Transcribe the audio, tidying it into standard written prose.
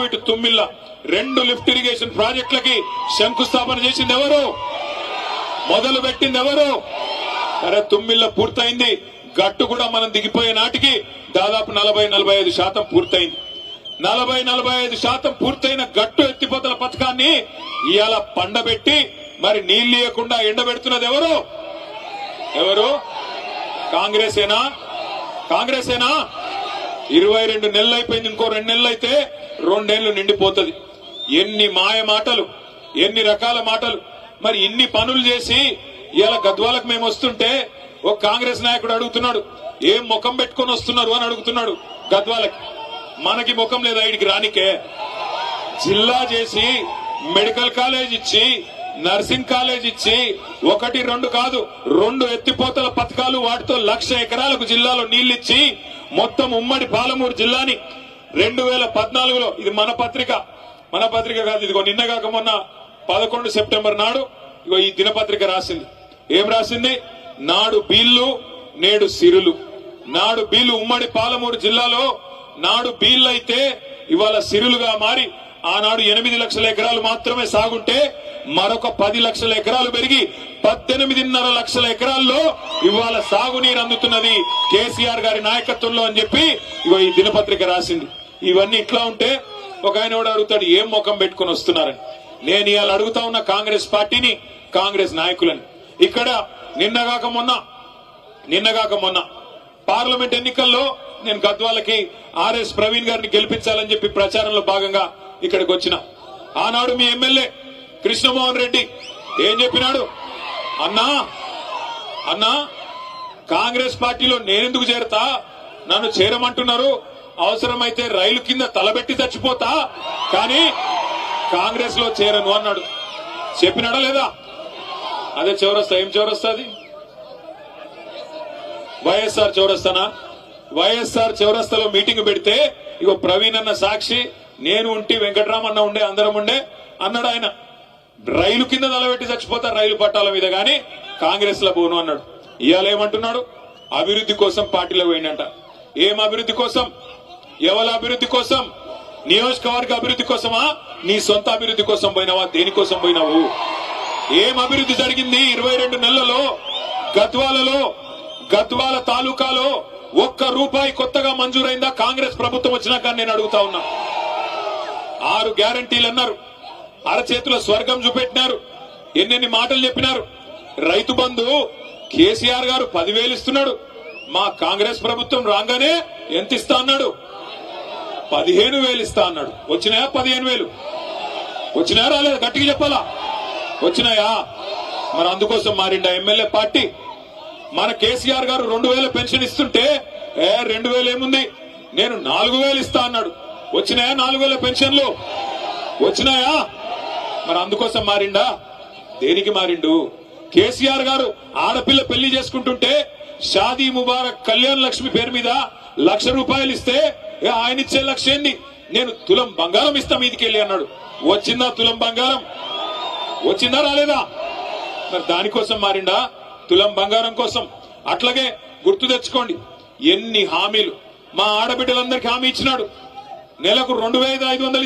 ఇటు Tummilla 2 lift irrigation ప్రాజెక్టులకి శంకుస్థాపన చేసింది ఎవరు? మొదలు పెట్టింది ఎవరు? అరే తుమ్మిళ్ళ పూర్తయింది. గట్టు కూడా మనం దిగిపోయే నాటికి దాదాపు 40-45% పూర్తయింది. 40-45% పూర్తయిన గట్టు ఎత్తిపోతల పథకాన్ని ఇవాళ పండబెట్టి మరి నీళ్లు ఇవ్వకుండా ఎండబెడుతున్నది ఎవరు? ఎవరు? కాంగ్రెసేనా? 22 నెలలు అయిపోయింది. ఇంకో 2 నెలలు అయితే 2 ఏళ్లు నిండిపోతుంది. ఎన్ని మాయ మాటలు, ఎన్ని రకాల మాటలు. మరి ఇన్ని పనులు చేసి ఇలా గద్వాలకు మేము వస్తుంటే ఒక కాంగ్రెస్ నాయకుడు అడుగుతున్నాడు, ఏం ముఖం పెట్టుకొని వస్తున్నారు అని అడుగుతున్నాడు గద్వాలకి. మనకి ముఖం లేదా ఇడికి రానికే? జిల్లా చేసి మెడికల్ కాలేజ్ ఇచ్చి నర్సింగ్ కాలేజ్ ఇచ్చి 1-2 కాదు 2 ఎత్తిపోతల పథకాలు, వాటితో 1,00,000 ఎకరాలకు జిల్లాలో నీళ్లిచ్చి మొత్తం ఉమ్మడి పాలమూరు జిల్లాని 2014లో, ఇది మన పత్రిక కాదు, ఇదిగో నిన్నగాక మొన్న 11 సెప్టెంబర్ నాడు ఇగో ఈ దినపత్రిక రాసింది. ఏం రాసింది? నాడు బీళ్లు నేడు సిరులు. నాడు బీళ్లు ఉమ్మడి పాలమూరు జిల్లాలో నాడు బీళ్లు అయితే ఇవాళ సిరులుగా మారి ఆనాడు 8 లక్షల ఎకరాలు మాత్రమే సాగుంటే మరొక 10 లక్షల ఎకరాలు పెరిగి 18.5 లక్షల ఎకరాల్లో ఇవాళ సాగునీరు అందుతున్నది కేసీఆర్ గారి నాయకత్వంలో అని చెప్పి ఇగో ఈ దినపత్రిక రాసింది. ఇవన్నీ ఇట్లా ఉంటే ఒక ఆయన కూడా అడుగుతాడు, ఏం ముఖం పెట్టుకుని వస్తున్నారని. నేను ఇవాళ అడుగుతా ఉన్న కాంగ్రెస్ పార్టీని, కాంగ్రెస్ నాయకులని. ఇక్కడ నిన్నగాక మొన్న పార్లమెంట్ ఎన్నికల్లో నేను గద్వాలకి ఆర్ఎస్ ప్రవీణ్ గారిని గెలిపించాలని చెప్పి ప్రచారంలో భాగంగా ఇక్కడికి వచ్చిన. ఆనాడు మీ ఎమ్మెల్యే కృష్ణమోహన్ రెడ్డి ఏం చెప్పినాడు? అన్నా కాంగ్రెస్ పార్టీలో నేనెందుకు చేరతా, నన్ను చేరమంటున్నారు, అవసరమైతే రైలు కింద తలబెట్టి చచ్చిపోతా, కానీ కాంగ్రెస్ లో చేరను అన్నాడు. చెప్పినాడా లేదా? అదే చౌరస్తా. ఏం చౌరస్తా అది? వైఎస్ఆర్ చౌరస్తానా? వైఎస్ఆర్ చౌరస్తాలో మీటింగ్ పెడితే ఇగో ప్రవీణ్ అన్న సాక్షి, నేను ఉంటే వెంకటరామన్న ఉండే, అందరం ఉండే అన్నాడు. ఆయన రైలు కింద తలబెట్టి చచ్చిపోతా రైలు పట్టాల మీద, గాని కాంగ్రెస్ లో పోను అన్నాడు. ఇవాళ ఏమంటున్నాడు? అభివృద్ధి కోసం పార్టీలో పోయిందంట. ఏం అభివృద్ధి కోసం? ఎవరి అభివృద్ధి కోసం? నియోజకవర్గ అభివృద్ధి కోసమా? నీ సొంత అభివృద్ధి కోసం పోయినావా? దేనికోసం పోయినావు? ఏం అభివృద్ధి జరిగింది 22 నెలలలో? గద్వాల తాలూకాలో ₹1 కొత్తగా మంజూరైందా కాంగ్రెస్ ప్రభుత్వం వచ్చినాక? నేను అడుగుతా ఉన్నా. 6 గ్యారంటీలు అన్నారు, అరచేతిలో స్వర్గం చూపెట్టినారు, ఎన్నెన్ని మాటలు చెప్పినారు. రైతు బంధు కేసీఆర్ గారు 10,000 ఇస్తున్నాడు. మా కాంగ్రెస్ ప్రభుత్వం రాగానే ఎంత ఇస్తా అన్నాడు? 15,000 ఇస్తా అన్నాడు. వచ్చినాయా 15,000? వచ్చినాయా రాలేదు? గట్టిగా చెప్పాలా? వచ్చినాయా? మరి అందుకోసం మారిండా ఎమ్మెల్యే పార్టీ? మన కేసీఆర్ గారు 2,000 పెన్షన్ ఇస్తుంటే 2,000 ఏముంది, నేను 4,000 ఇస్తా అన్నాడు. వచ్చినాయా 4,000 పెన్షన్లు? వచ్చినాయా? మరి అందుకోసం మారిండా? దేనికి మారిండు? కేసీఆర్ గారు ఆడపిల్ల పెళ్లి చేసుకుంటుంటే షాదీ ముబారక్ కళ్యాణ్ లక్ష్మి పేరు మీద ₹1,00,000 ఇస్తే ఆయన ఇచ్చే 1,00,000 ఏంది, నేను తులం బంగారం ఇస్తా మీదికెళ్ళి అన్నాడు. వచ్చిందా తులం బంగారం? వచ్చిందా రాలేదా? మరి దానికోసం మారిండా? తులం బంగారం కోసం. అట్లాగే గుర్తు తెచ్చుకోండి, ఎన్ని హామీలు మా ఆడబిడ్డలందరికీ హామీ ఇచ్చినాడు. నెలకు 2,500